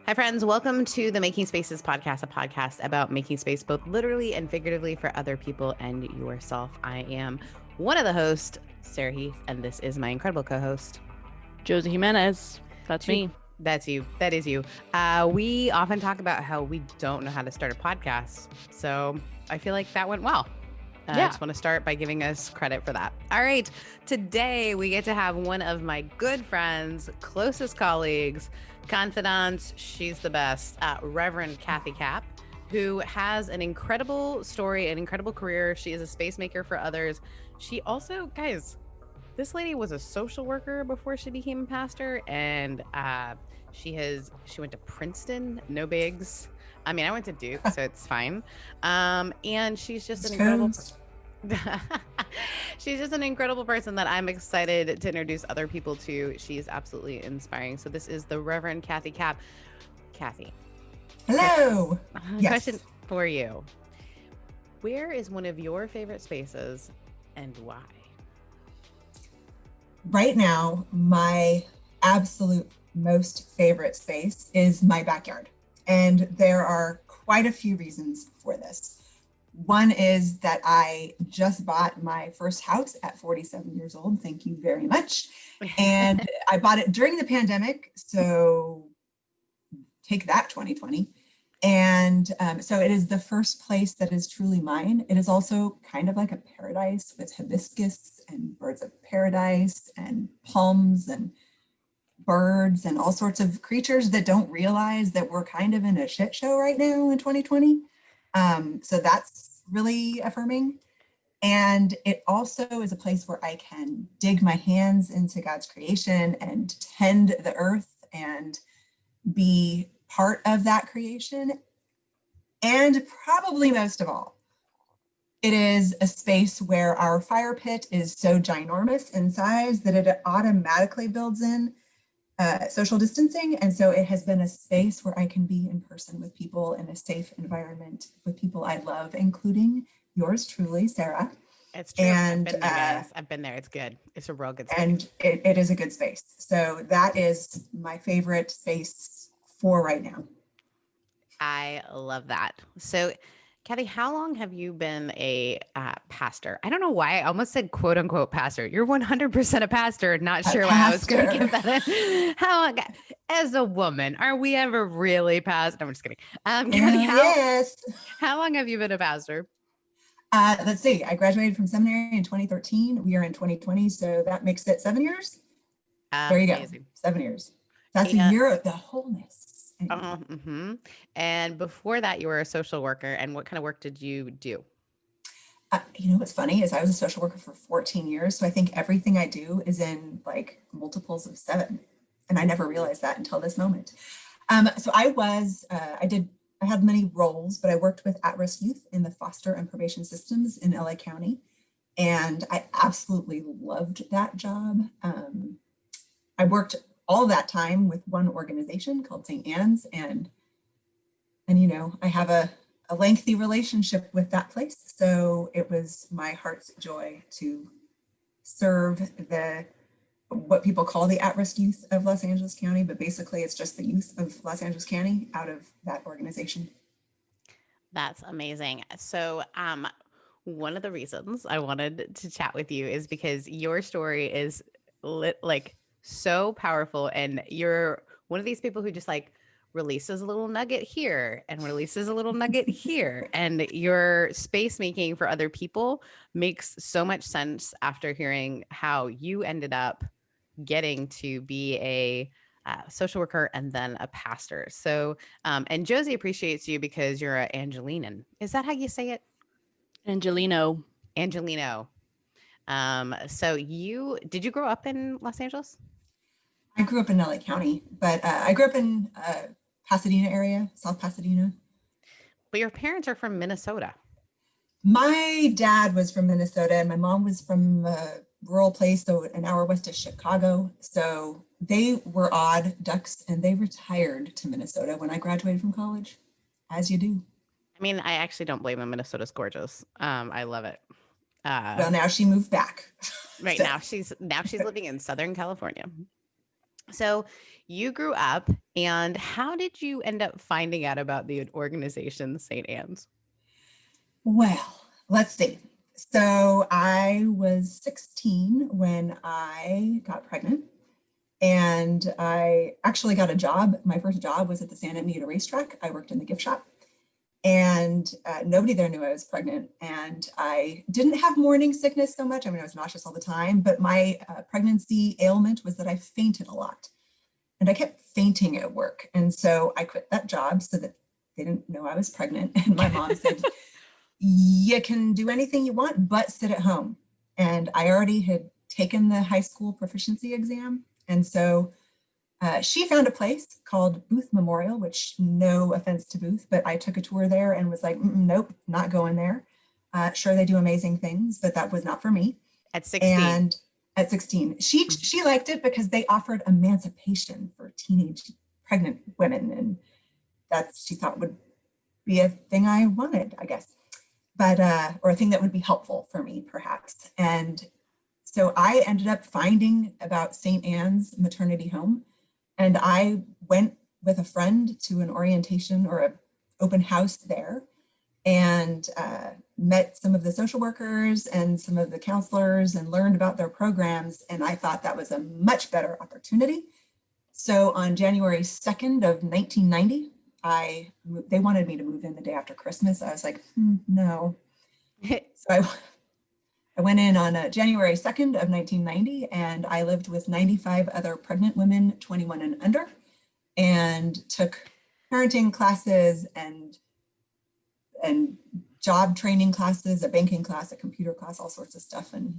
Hi, friends. Welcome to the Making Spaces podcast, a podcast about making space both literally and figuratively for other people and yourself. I am one of the hosts, Sarah Heath, and this is my incredible co-host, Josie Jimenez. That's me. That's you. That is you. We often talk about how we don't know how to start a podcast. So I feel like that went well. I just want to start by giving us credit for that. All right. Today, we get to have one of my good friends, closest colleagues, confidants. She's the best, Reverend Cathie Capp, who has an incredible story, an incredible career. She is a space maker for others. She also, guys, this lady was a social worker before she became a pastor, and she went to Princeton, no bigs. I mean, I went to Duke, so it's fine. And she's just an incredible. She's just an incredible person that I'm excited to introduce other people to. She's absolutely inspiring. So this is the Reverend Cathie Capp. Cathie. Hello. Question for you. Where is one of your favorite spaces and why? Right now, my absolute most favorite space is my backyard. And there are quite a few reasons for this. One is that I just bought my first house at 47 years old. Thank you very much. And I bought it during the pandemic. So take that, 2020. And so it is the first place that is truly mine. It is also kind of like a paradise with hibiscus and birds of paradise and palms and birds and all sorts of creatures that don't realize that we're kind of in a shit show right now in 2020. So that's really affirming. And it also is a place where I can dig my hands into God's creation and tend the earth and be part of that creation. And probably most of all, it is a space where our fire pit is so ginormous in size that it automatically builds in social distancing. And so it has been a space where I can be in person with people in a safe environment with people I love, including yours truly, Sarah. It's true. And I've been there. It's good. It's a real good space. And it is a good space. So that is my favorite space for right now. I love that. So Cathie, how long have you been a pastor? I don't know why I almost said quote unquote pastor. You're 100% a pastor. Not sure why I was going to give that in. How long, as a woman, are we ever really pastor? No, I'm just kidding. Cathie, how long have you been a pastor? Let's see. I graduated from seminary in 2013. We are in 2020, so that makes it 7 years. There you go. 7 years. That's a year of the wholeness. And before that, you were a social worker. And what kind of work did you do? You know what's funny is I was a social worker for 14 years. So I think everything I do is in like multiples of 7. And I never realized that until this moment. So I had many roles, but I worked with at-risk youth in the foster and probation systems in LA County. And I absolutely loved that job. I worked all that time with one organization called St. Anne's. And you know, I have a lengthy relationship with that place. So it was my heart's joy to serve what people call the at-risk youth of Los Angeles County, but basically it's just the youth of Los Angeles County out of that organization. That's amazing. So one of the reasons I wanted to chat with you is because your story is so powerful, and you're one of these people who just like releases a little nugget here and releases a little nugget here, and your space making for other people makes so much sense after hearing how you ended up getting to be a social worker and then a pastor. So and Josie appreciates you because you're an Angelinan. Is that how you say it? Angelino. So did you grow up in Los Angeles? I grew up in LA County, but I grew up in Pasadena area, South Pasadena. But your parents are from Minnesota. My dad was from Minnesota and my mom was from a rural place, so an hour west of Chicago. So they were odd ducks and they retired to Minnesota when I graduated from college, as you do. I mean, I actually don't blame them. Minnesota's gorgeous. I love it. Well, now she moved back. Right. So. Now she's living in Southern California. So you grew up, and how did you end up finding out about the organization St. Anne's? Well, let's see. So I was 16 when I got pregnant, and I actually got a job. My first job was at the Santa Anita racetrack. I worked in the gift shop, and nobody there knew I was pregnant. And I didn't have morning sickness so much. I mean, I was nauseous all the time, but my pregnancy ailment was that I fainted a lot. And I kept fainting at work. And so I quit that job so that they didn't know I was pregnant. And my mom said, you can do anything you want, but sit at home. And I already had taken the high school proficiency exam. And so she found a place called Booth Memorial, which, no offense to Booth, but I took a tour there and was like, nope, not going there. Sure, they do amazing things, but that was not for me. At 16. And at 16, she liked it because they offered emancipation for teenage pregnant women. And she thought would be a thing I wanted, I guess. But, or a thing that would be helpful for me, perhaps. And so I ended up finding about St. Anne's maternity home. And I went with a friend to an orientation or an open house there, and met some of the social workers and some of the counselors and learned about their programs. And I thought that was a much better opportunity. So on January 2nd of 1990, they wanted me to move in the day after Christmas. I was like, no. So I went in on January 2nd of 1990, and I lived with 95 other pregnant women, 21 and under, and took parenting classes and job training classes, a banking class, a computer class, all sorts of stuff, and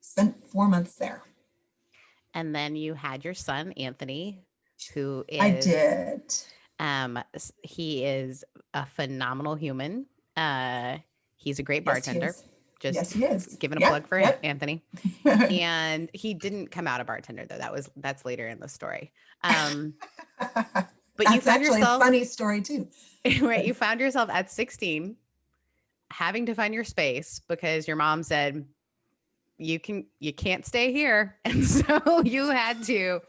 spent 4 months there. And then you had your son, Anthony, who is... I did. He is a phenomenal human. He's a great bartender. Yes, he is. Giving a plug for Anthony. And he didn't come out a bartender, though. That's later in the story. But that's you found actually yourself... a funny story too. Right. You found yourself at 16 having to find your space because your mom said, you can't stay here. And so you had to,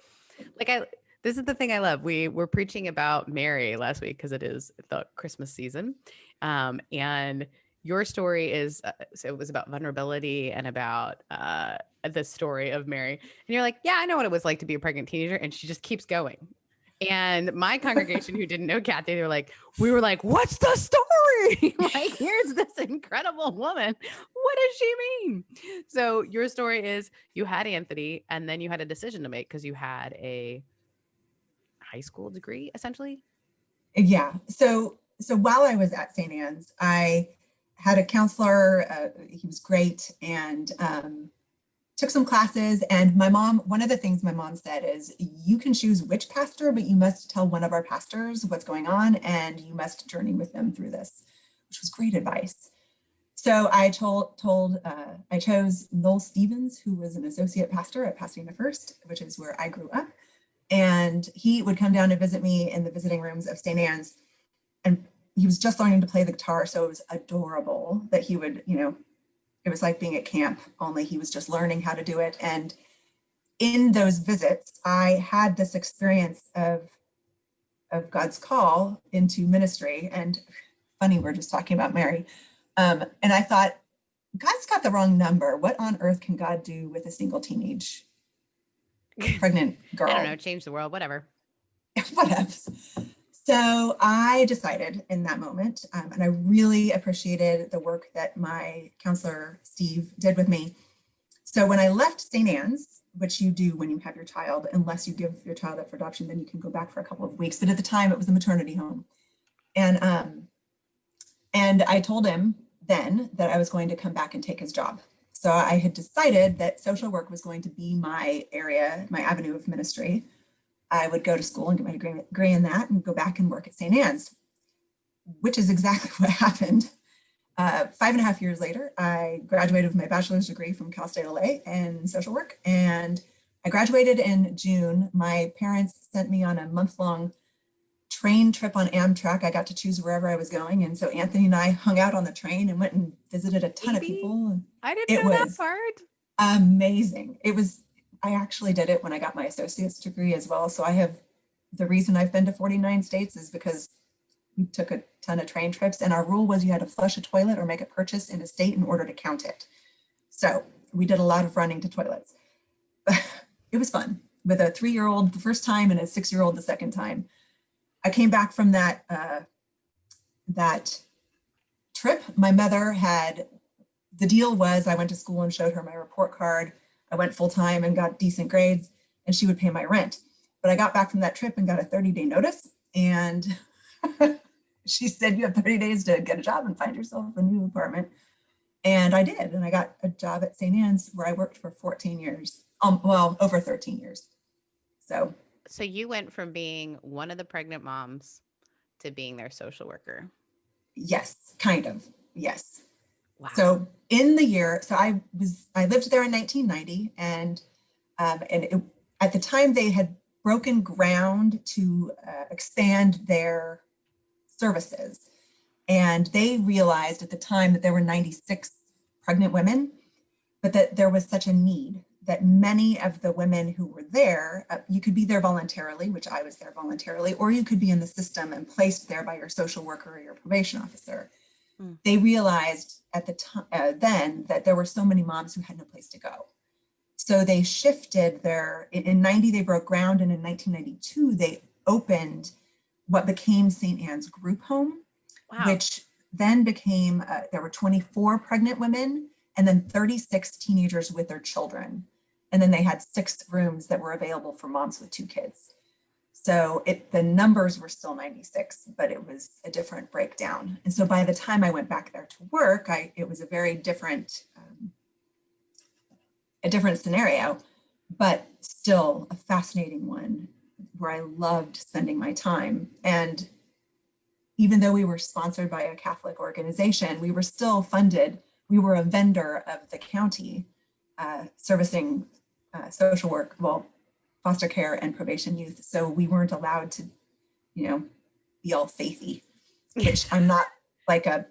this is the thing I love. We were preaching about Mary last week because it is the Christmas season. And your story is, so it was about vulnerability and about the story of Mary. And you're like, yeah, I know what it was like to be a pregnant teenager. And she just keeps going. And my congregation who didn't know Cathie, we were like, what's the story? Here's this incredible woman. What does she mean? So your story is you had Anthony, and then you had a decision to make because you had a high school degree, essentially. Yeah. So while I was at St. Anne's, I had a counselor. He was great, and took some classes. And my mom, one of the things my mom said is, you can choose which pastor, but you must tell one of our pastors what's going on, and you must journey with them through this, which was great advice. So I I chose Noel Stevens, who was an associate pastor at Pasadena First, which is where I grew up. And he would come down to visit me in the visiting rooms of St. Anne's. And he was just learning to play the guitar. So it was adorable that he would, it was like being at camp, only he was just learning how to do it. And in those visits, I had this experience of God's call into ministry. And funny, we're just talking about Mary. And I thought, God's got the wrong number. What on earth can God do with a single teenage pregnant girl? I don't know, change the world, whatever. Whatever. So I decided in that moment, and I really appreciated the work that my counselor, Steve, did with me. So when I left St. Anne's, which you do when you have your child, unless you give your child up for adoption, then you can go back for a couple of weeks. But at the time, it was a maternity home. And I told him then that I was going to come back and take his job. So I had decided that social work was going to be my area, my avenue of ministry. I would go to school and get my degree in that and go back and work at St. Anne's, which is exactly what happened. 5.5 years later, I graduated with my bachelor's degree from Cal State LA in social work. And I graduated in June. My parents sent me on a month-long train trip on Amtrak. I got to choose wherever I was going. And so Anthony and I hung out on the train and went and visited a ton of people. I didn't know that part. Amazing. I actually did it when I got my associate's degree as well. So I have, the reason I've been to 49 states is because we took a ton of train trips, and our rule was you had to flush a toilet or make a purchase in a state in order to count it. So we did a lot of running to toilets. It was fun with a 3-year-old the first time and a 6-year-old the second time. I came back from that trip. My mother had, the deal was I went to school and showed her my report card. I went full time and got decent grades, and she would pay my rent. But I got back from that trip and got a 30-day notice, and she said, you have 30 days to get a job and find yourself a new apartment. And I did. And I got a job at St. Anne's where I worked for 14 years, well, over 13 years. So you went from being one of the pregnant moms to being their social worker. Yes, kind of. Yes. Wow. So in the year, so I lived there in 1990, and at the time they had broken ground to expand their services. And they realized at the time that there were 96 pregnant women, but that there was such a need that many of the women who were there, you could be there voluntarily, which I was there voluntarily, or you could be in the system and placed there by your social worker or your probation officer. They realized at the time then that there were so many moms who had no place to go. So they shifted in 90, they broke ground, and in 1992, they opened what became St. Anne's Group Home, wow. which then became, there were 24 pregnant women and then 36 teenagers with their children. And then they had 6 rooms that were available for moms with 2 kids. So the numbers were still 96, but it was a different breakdown. And so by the time I went back there to work, it was a very different, scenario, but still a fascinating one where I loved spending my time. And even though we were sponsored by a Catholic organization, we were still funded. We were a vendor of the county servicing social work, foster care and probation youth. So we weren't allowed to, be all faithy, which I'm not like a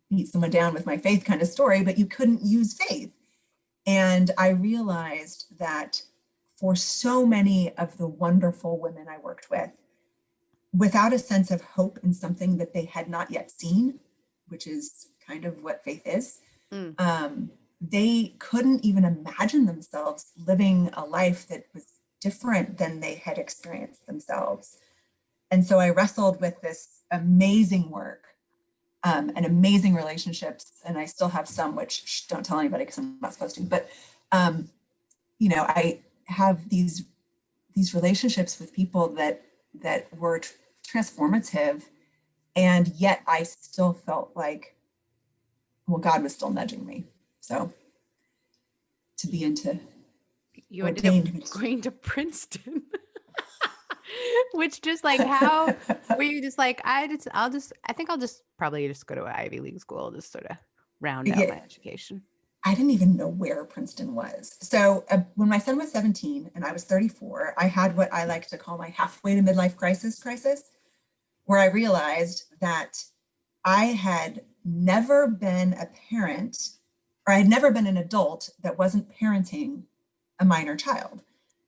beat someone down with my faith kind of story, but you couldn't use faith. And I realized that for so many of the wonderful women I worked with, without a sense of hope in something that they had not yet seen, which is kind of what faith is, they couldn't even imagine themselves living a life that was different than they had experienced themselves. And so I wrestled with this amazing work and amazing relationships, and I still have some, which don't tell anybody because I'm not supposed to, but I have these relationships with people that were transformative, and yet I still felt like, God was still nudging me. So to be into you ended up going to Princeton, which just like how were you just like, I think I'll just probably just go to an Ivy League school, just sort of round out my education. I didn't even know where Princeton was. So when my son was 17 and I was 34, I had what I like to call my halfway to midlife crisis, where I realized that I had never been a parent, or I had never been an adult that wasn't parenting a minor child.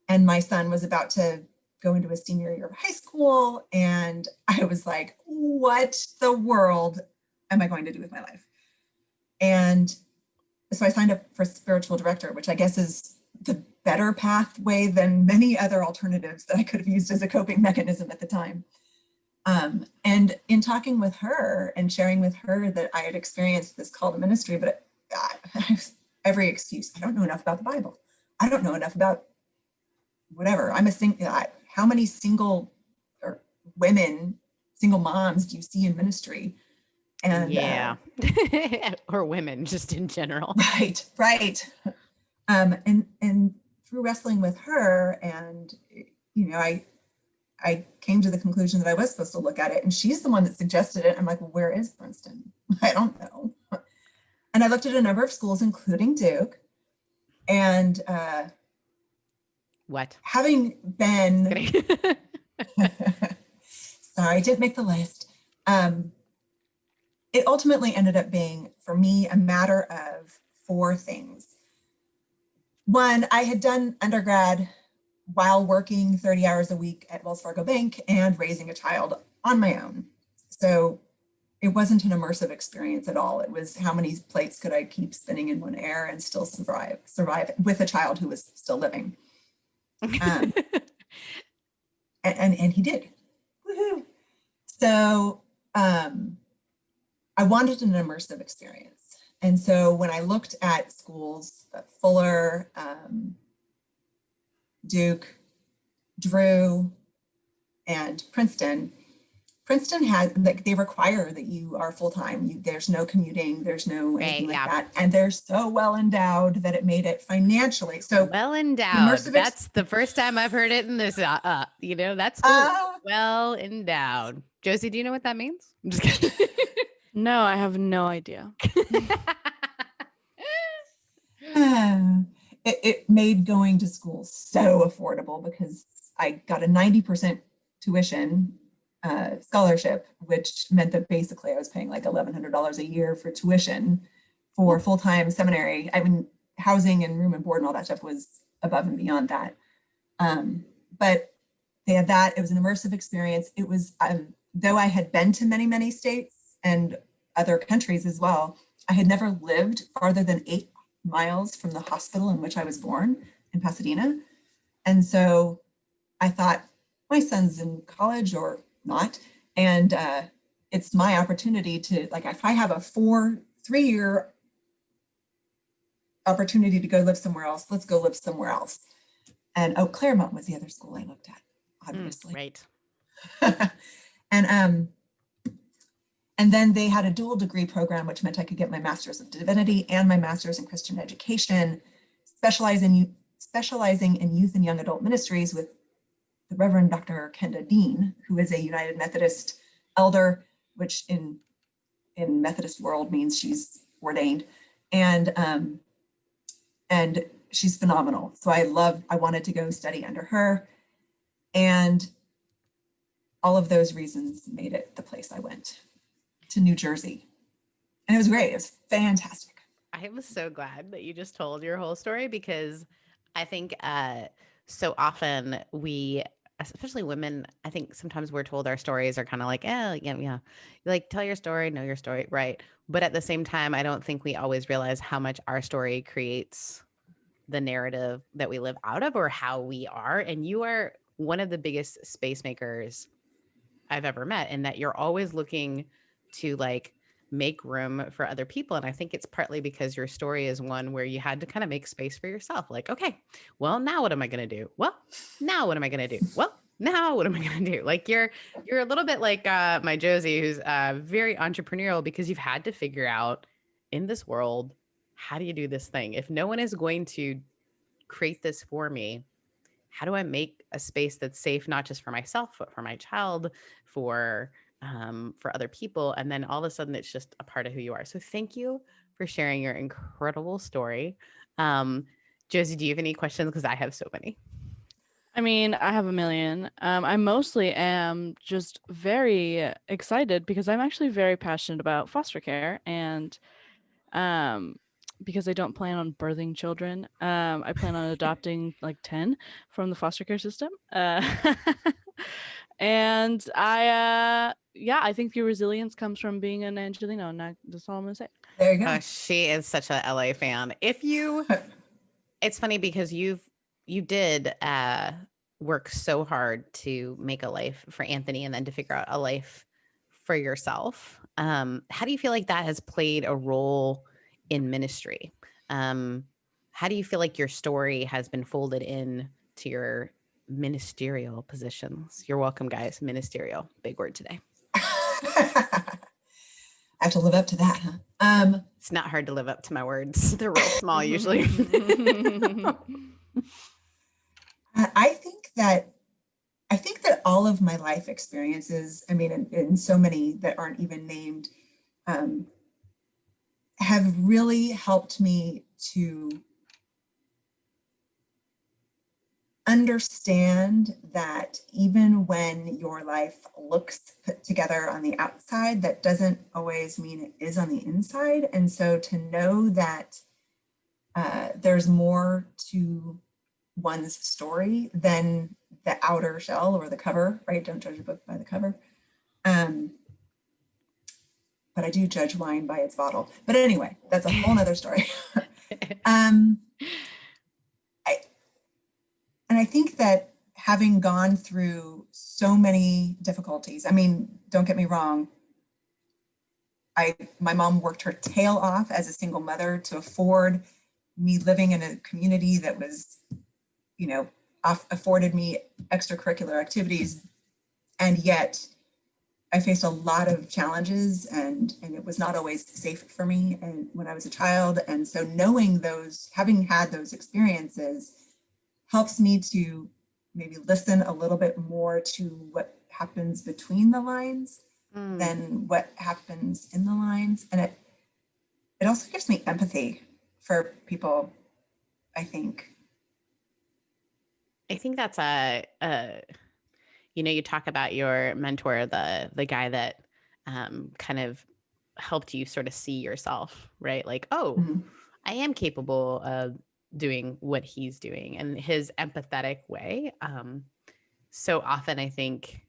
And my son was about to go into his senior year of high school. And I was like, what the world am I going to do with my life? And so I signed up for spiritual director, which I guess is the better pathway than many other alternatives that I could have used as a coping mechanism at the time. And in talking with her and sharing with her that I had experienced this call to ministry, but every excuse, I don't know enough about the Bible. I don't know enough about whatever. How many single moms do you see in ministry? And or women just in general. Right. And through wrestling with her, and I came to the conclusion that I was supposed to look at it, and she's the one that suggested it. I'm like, well, where is Princeton? I don't know. And I looked at a number of schools, including Duke, and what? Having been, sorry, I didn't make the list. It ultimately ended up being, for me, a matter of 4 things. One, I had done undergrad while working 30 hours a week at Wells Fargo Bank and raising a child on my own. So it wasn't an immersive experience at all. It was how many plates could I keep spinning in one air and still survive with a child who was still living. And he did. Woohoo. So I wanted an immersive experience. And so when I looked at schools, Fuller, Duke, Drew, and Princeton had, like, they require that you are full-time. There's no commuting, there's no anything like that. And they're so well endowed that it made it financially. So well endowed. That's the first time I've heard it in this, that's cool. Well endowed. Josie, do you know what that means? I'm just kidding. No, I have no idea. It made going to school so affordable because I got a 90% tuition scholarship, which meant that basically I was paying like $1,100 a year for tuition for full-time seminary. I mean, housing and room and board and all that stuff was above and beyond that. But they had that. It was an immersive experience. It was, though I had been to many, many states and other countries as well, I had never lived farther than 8 miles from the hospital in which I was born in Pasadena. And so I thought, my son's in college or not, and it's my opportunity to, like, if I have a 3-year opportunity to go live somewhere else, let's go live somewhere else. And Claremont was the other school I looked at, obviously. Right. And then they had a dual degree program, which meant I could get my master's of divinity and my master's in Christian education, specializing in youth and young adult ministries with the Reverend Dr. Kenda Dean, who is a United Methodist elder, which in Methodist world means she's ordained, and she's phenomenal. So I wanted to go study under her, and all of those reasons made it the place I went, to New Jersey. And it was great. It was fantastic. I was so glad that you just told your whole story, because I think so often we, especially women, I think sometimes we're told our stories are kind of like, yeah, like, tell your story, know your story, right? But at the same time, I don't think we always realize how much our story creates the narrative that we live out of, or how we are. And you are one of the biggest space makers I've ever met, in that you're always looking to, like, make room for other people. And I think it's partly because your story is one where you had to kind of make space for yourself. Like, okay, well, now what am I going to do? Well, now what am I going to do? Well, now what am I going to do? Like, you're a little bit like my Josie, who's very entrepreneurial, because you've had to figure out in this world, how do you do this thing? If no one is going to create this for me, how do I make a space that's safe, not just for myself, but for my child, for other people? And then all of a sudden it's just a part of who you are. So thank you for sharing your incredible story. Josie, do you have any questions? Because I have so many. I mean, I have a million. I mostly am just very excited because I'm actually very passionate about foster care, and because I don't plan on birthing children, I plan on adopting like 10 from the foster care system. And I think your resilience comes from being an Angelino, and that's all I'm gonna say. There you go. She is such a LA fan. It's funny because you did work so hard to make a life for Anthony, and then to figure out a life for yourself. How do you feel like that has played a role in ministry? How do you feel like your story has been folded in to your ministerial positions? You're welcome, guys. Ministerial, big word today. I have to live up to that, huh? It's not hard to live up to my words. They're real small usually. I think that all of my life experiences, I mean, and so many that aren't even named, have really helped me to understand that even when your life looks put together on the outside, that doesn't always mean it is on the inside. And so to know that there's more to one's story than the outer shell or the cover, right? Don't judge a book by the cover. But I do judge wine by its bottle. But anyway, that's a whole nother story. I think that having gone through so many difficulties, I mean, don't get me wrong, my mom worked her tail off as a single mother to afford me living in a community that was, you know, afforded me extracurricular activities. And yet I faced a lot of challenges and it was not always safe for me and when I was a child. And so knowing those, having had those experiences helps me to maybe listen a little bit more to what happens between the lines than what happens in the lines. And it also gives me empathy for people, I think. I think that's you know, you talk about your mentor, the guy that kind of helped you sort of see yourself, right? Like, oh, I am capable of doing what he's doing, and his empathetic way. So often I think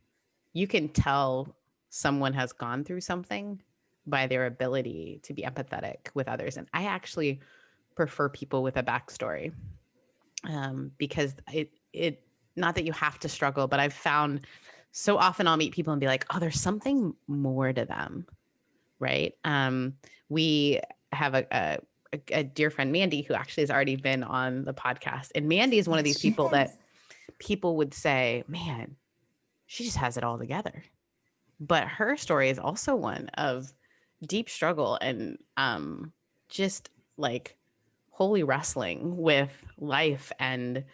you can tell someone has gone through something by their ability to be empathetic with others. And I actually prefer people with a backstory because it not that you have to struggle, but I've found so often I'll meet people and be like, oh, there's something more to them, right? We have a dear friend, Mandy, who actually has already been on the podcast. And Mandy is one of these people that people would say, man, she just has it all together. But her story is also one of deep struggle and just like holy wrestling with life. And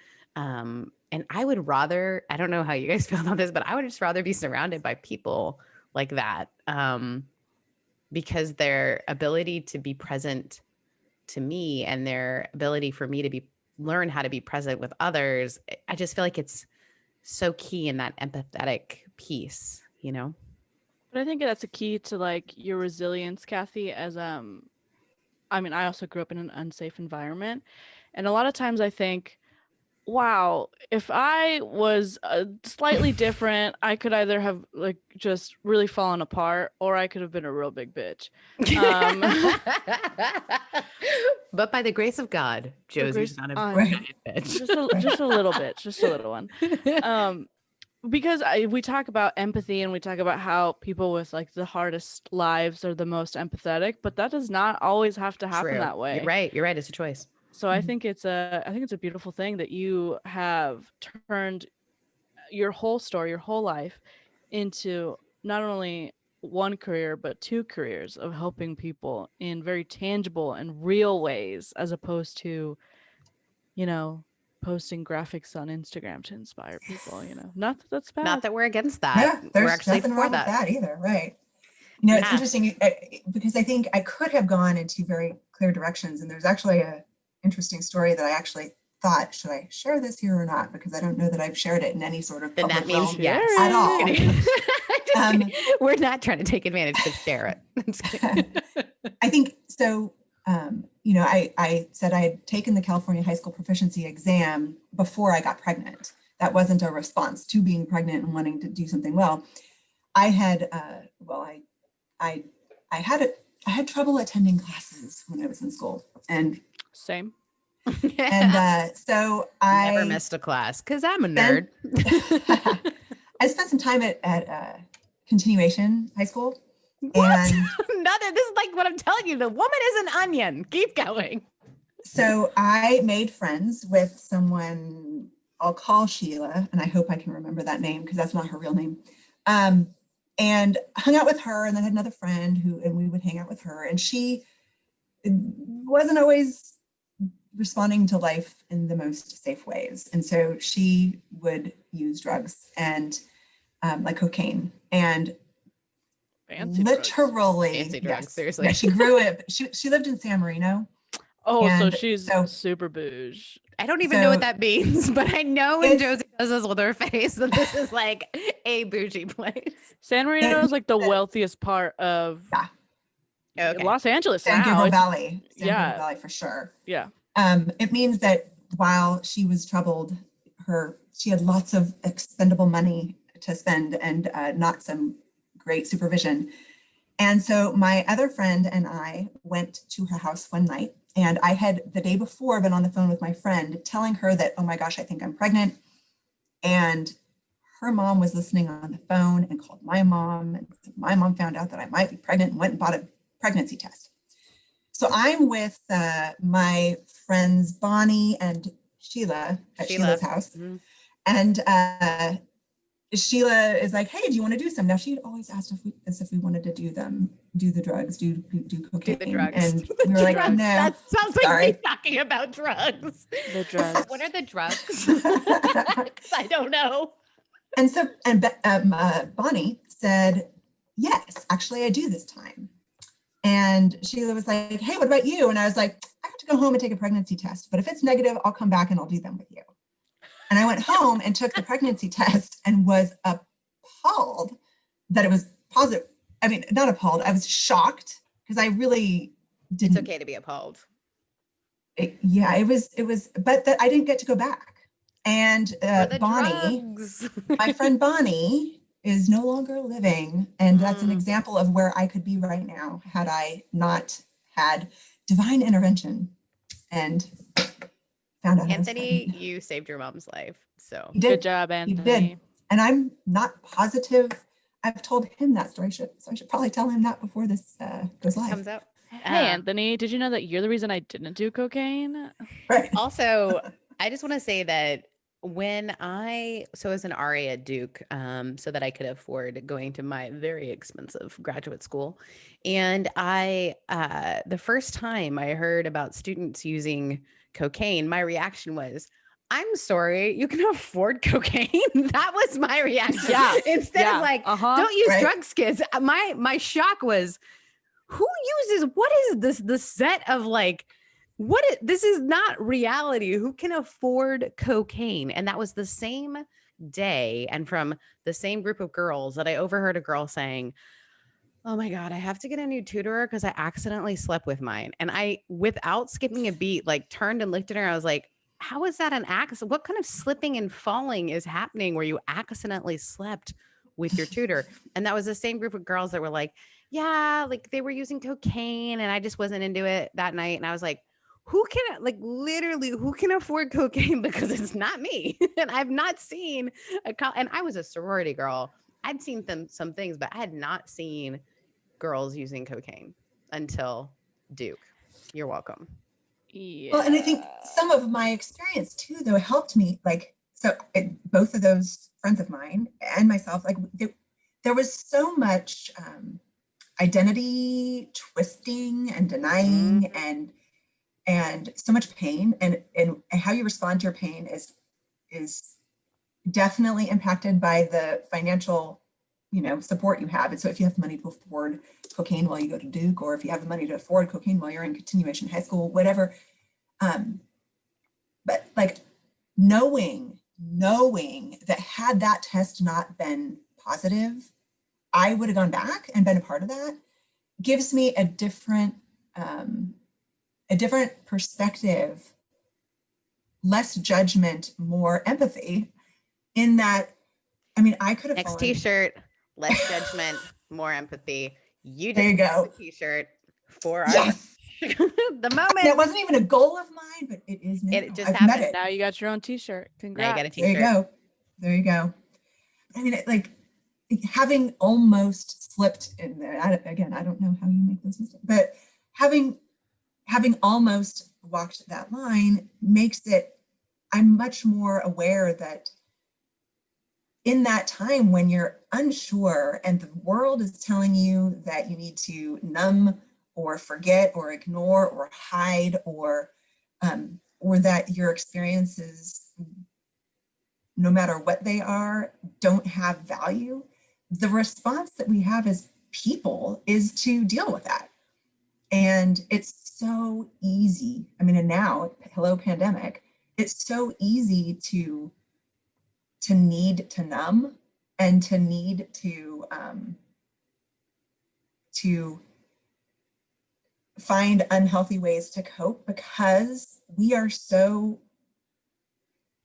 I would rather, I don't know how you guys feel about this, but I would just rather be surrounded by people like that because their ability to be present to me and their ability for me to learn how to be present with others, I just feel like it's so key in that empathetic piece, you know? But I think that's a key to like your resilience, Cathie, as I mean, I also grew up in an unsafe environment. And a lot of times I think, wow, if I was slightly different, I could either have like just really fallen apart or I could have been a real big bitch. But by the grace of God, Josie's not a giant bitch. Just a little bit, just a little one. Because we talk about empathy and we talk about how people with like the hardest lives are the most empathetic, but that does not always have to happen that way. You're right. It's a choice. So I think it's a beautiful thing that you have turned your whole story, your whole life into not only one career, but two careers of helping people in very tangible and real ways, as opposed to, you know, posting graphics on Instagram to inspire people, you know. Not that that's bad. Not that we're against that. Yeah, there's we're actually nothing wrong with that either, right? You know, it's interesting because I think I could have gone into very clear directions, and there's actually a interesting story that I actually thought, should I share this here or not? Because I don't know that I've shared it in any sort of public realm at all. We're not trying to take advantage, but share it. I think so. You know, I said I had taken the California high school proficiency exam before I got pregnant. That wasn't a response to being pregnant and wanting to do something well. I had, I had trouble attending classes when I was in school, and same. And so I never missed a class because I'm a nerd. I spent some time at continuation high school. What? Nothing. This is like what I'm telling you. The woman is an onion. Keep going. So I made friends with someone I'll call Sheila, and I hope I can remember that name because that's not her real name. And hung out with her, and then had another friend and we would hang out with her, and she wasn't always responding to life in the most safe ways. And so she would use drugs and like cocaine and fancy literally drugs. Fancy drugs, yes, seriously. Yeah, she grew up. She lived in San Marino. Oh, so she's super bouge. I don't even know what that means, but I know when Josie does this with her face that this is like a bougie place. San Marino is like the wealthiest part of Los Angeles San Gabriel now. Valley. San Gabriel Valley for sure. Yeah. It means that while she was troubled, she had lots of expendable money to spend and not some great supervision. And so my other friend and I went to her house one night, and I had the day before been on the phone with my friend telling her that, oh my gosh, I think I'm pregnant. And her mom was listening on the phone and called my mom. And my mom found out that I might be pregnant and went and bought a pregnancy test. So I'm with my friends Bonnie and Sheila at Sheila's house. Mm-hmm. And Sheila is like, hey, do you want to do some? Now, she'd always asked if we wanted to do the drugs, do cocaine. Do the drugs. And we were like, no. That sounds like me talking about drugs. The drugs. What are the drugs? Because I don't know. And so, Bonnie said, yes, actually I do this time. And Sheila was like, hey, what about you? And I was like, I have to go home and take a pregnancy test, but if it's negative, I'll come back and I'll do them with you. And I went home and took the pregnancy test and was appalled that it was positive. I mean, not appalled. I was shocked because I really didn't. It's okay to be appalled. It was, but that I didn't get to go back. And Bonnie, my friend Bonnie, is no longer living. And that's an example of where I could be right now had I not had divine intervention and found out. Anthony, you saved your mom's life. So good job, Anthony. He did. And I'm not positive I've told him that story, so I should probably tell him that before this goes live. Comes out. Hey, Anthony, did you know that you're the reason I didn't do cocaine? Right. Also, I just want to say that as an RA at Duke, so that I could afford going to my very expensive graduate school. And the first time I heard about students using cocaine, my reaction was, I'm sorry, you can afford cocaine? That was my reaction. Yeah. Instead of like, don't use drugs, kids. My shock was, who uses, what is this, the set of like, this is not reality. Who can afford cocaine? And that was the same day. And from the same group of girls that I overheard a girl saying, oh my God, I have to get a new tutor because I accidentally slept with mine. And I, without skipping a beat, like turned and looked at her. I was like, how is that an accident? What kind of slipping and falling is happening where you accidentally slept with your tutor? And that was the same group of girls that were like, yeah, like they were using cocaine and I just wasn't into it that night. And I was like, who can afford cocaine? Because it's not me. And I've not seen and I was a sorority girl. I'd seen some things, but I had not seen girls using cocaine until Duke. You're welcome. Yeah. Well, and I think some of my experience too, though, helped me. Both of those friends of mine and myself, there was so much identity twisting and denying and so much pain, and how you respond to your pain is definitely impacted by the financial, support you have. And so if you have money to afford cocaine while you go to Duke, or if you have the money to afford cocaine while you're in continuation high school, whatever. But like knowing that had that test not been positive, I would have gone back and been a part of that, gives me a different perspective, less judgment, more empathy, in that, I mean, I could have next t-shirt, less judgment, more empathy. There you go. T-shirt for our the moment. That wasn't even a goal of mine, but it is now. It just happened. Now you got your own t-shirt. Congrats. Now you got a t-shirt. There you go. I mean, having almost slipped in there. I don't know how you make those mistakes, but having almost walked that line makes it, I'm much more aware that in that time when you're unsure and the world is telling you that you need to numb or forget or ignore or hide, or that your experiences, no matter what they are, don't have value, the response that we have as people is to deal with that. And it's so easy. I mean, and now, hello pandemic, it's so easy to need to numb and to need to find unhealthy ways to cope because we are so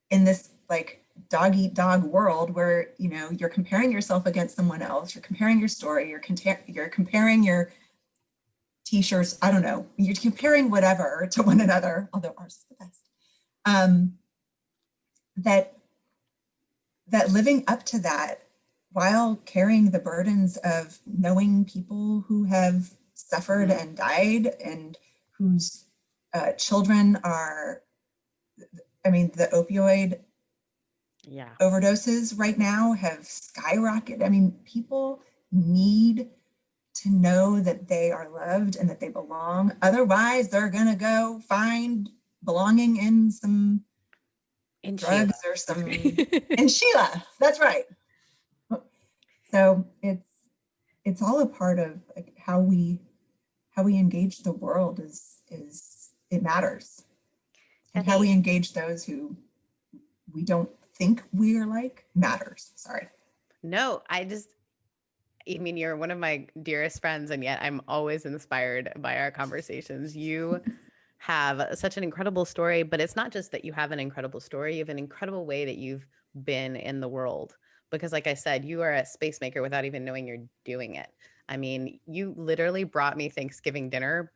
in this like dog eat dog world where, you know, you're comparing yourself against someone else, you're comparing your story, you're comparing your t-shirts, I don't know, you're comparing whatever to one another, although ours is the best. That living up to that while carrying the burdens of knowing people who have suffered and died and whose children are, I mean, the opioid overdoses right now have skyrocketed. I mean, people need to know that they are loved and that they belong. Otherwise, they're going to go find belonging in some drugs or some in Sheila. That's right. So it's all a part of like how we engage the world is it matters. And how we engage those who we don't think we're like matters. Sorry. No, I mean, you're one of my dearest friends, and yet I'm always inspired by our conversations. You have such an incredible story, but it's not just that you have an incredible story, you have an incredible way that you've been in the world. Because like I said, you are a space maker without even knowing you're doing it. I mean, you literally brought me Thanksgiving dinner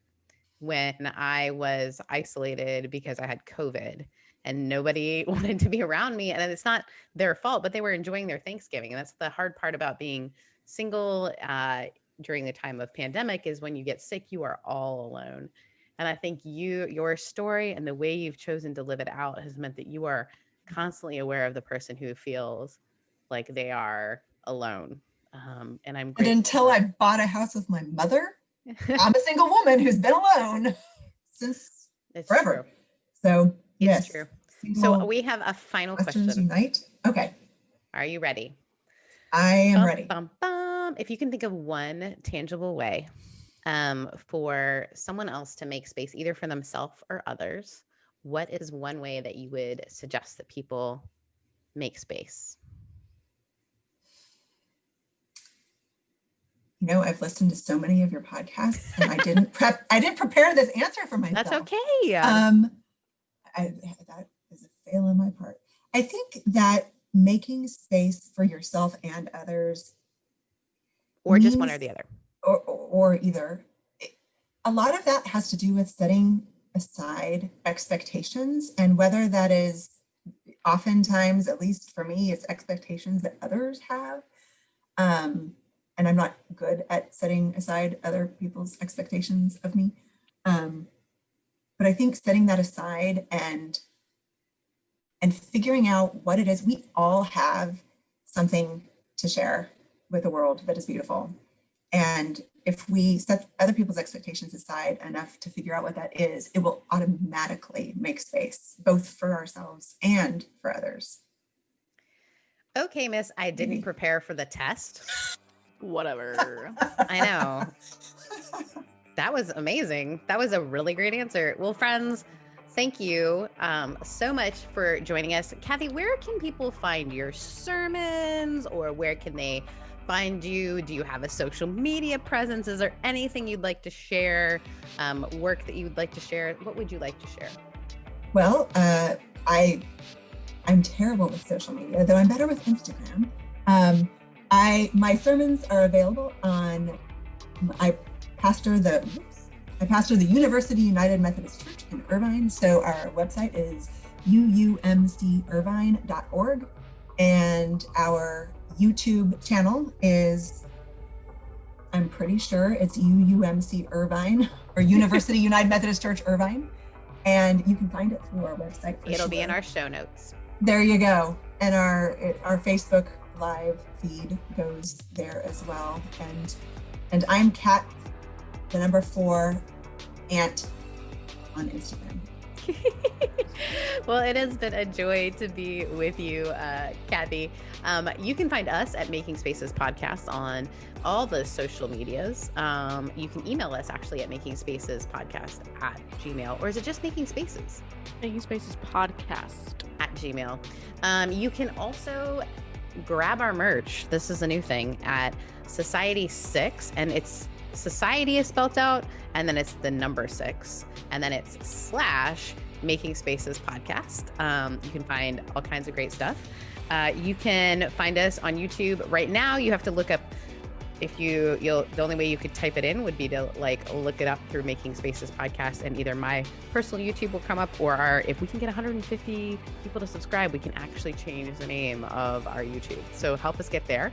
when I was isolated because I had COVID and nobody wanted to be around me. And it's not their fault, but they were enjoying their Thanksgiving. And that's the hard part about being single during the time of pandemic is when you get sick, you are all alone. And I think your story and the way you've chosen to live it out has meant that you are constantly aware of the person who feels like they are alone. And I'm grateful. And until I bought a house with my mother, I'm a single woman who's been alone since forever. True. So yes. It's true. So we have a final question. Unite. Okay. Are you ready? I am ready. If you can think of one tangible way for someone else to make space, either for themselves or others, what is one way that you would suggest that people make space? You know, I've listened to so many of your podcasts and I didn't prepare this answer for myself. That's okay. That is a fail on my part. I think that making space for yourself and others, or just one or the other, or either, a lot of that has to do with setting aside expectations, and whether that is oftentimes, at least for me, it's expectations that others have. And I'm not good at setting aside other people's expectations of me. But I think setting that aside and figuring out what it is, we all have something to share with the world that is beautiful. And if we set other people's expectations aside enough to figure out what that is, it will automatically make space, both for ourselves and for others. Okay, Miss, I didn't prepare for the test. Whatever. I know. That was amazing. That was a really great answer. Well, friends, thank you so much for joining us. Cathie, where can people find your sermons, or where can they find you? Do you have a social media presence? Is there anything you'd like to share? Work that you would like to share? What would you like to share? Well, I'm terrible with social media, though I'm better with Instagram. My sermons are available on, I pastor the University United Methodist Church in Irvine. So our website is uumcirvine.org, and our YouTube channel is, I'm pretty sure it's UUMC Irvine or University United Methodist Church Irvine. And you can find it through our website. It'll be in our show notes. There you go. And our Facebook live feed goes there as well. And I'm Cat, the number 4, Ant on Instagram. Well, it has been a joy to be with you, Cathie. You can find us at Making Spaces Podcast on all the social medias. You can email us actually at makingspacespodcast@gmail.com, or is it just Making Spaces? Making Spaces Podcast @gmail.com. You can also grab our merch. This is a new thing at Society 6, and it's society is spelt out, and then it's the number 6, and then it's / Making Spaces podcast. You can find all kinds of great stuff. You can find us on YouTube right now. You have to look up, the only way you could type it in would be to like look it up through Making Spaces podcast, and either my personal YouTube will come up, or if we can get 150 people to subscribe, we can actually change the name of our YouTube. So help us get there.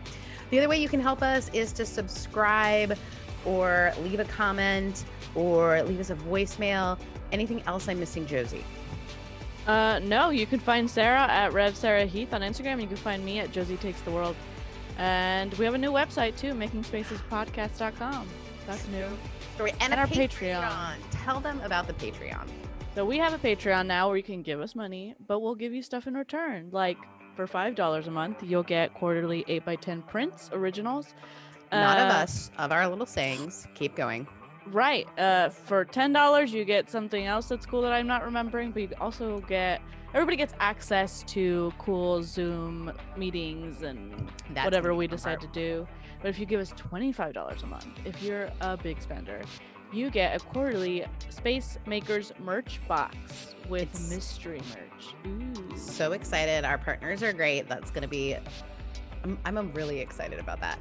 The other way you can help us is to subscribe, or leave a comment, or leave us a voicemail. Anything else I'm missing, Josie? No, you can find Sarah at Rev Sarah Heath on Instagram. You can find me at Josie Takes the World. And we have a new website too, makingspacespodcast.com. That's new. Story. And our Patreon. Tell them about the Patreon. So we have a Patreon now where you can give us money, but we'll give you stuff in return. Like for $5 a month, you'll get quarterly 8x10 prints, originals. Not of us, of our little sayings. Keep going. Right. For $10, you get something else that's cool that I'm not remembering, but you also everybody gets access to cool Zoom meetings and whatever we decide to do. But if you give us $25 a month, if you're a big spender, you get a quarterly Space Makers merch box with mystery merch. Ooh. So excited. Our partners are great. That's going to be, I'm really excited about that.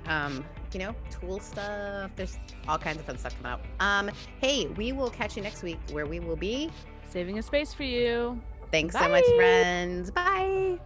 Tool stuff. There's all kinds of fun stuff coming out. Hey, we will catch you next week where we will be saving a space for you. Thanks Bye. so much, friends. Bye.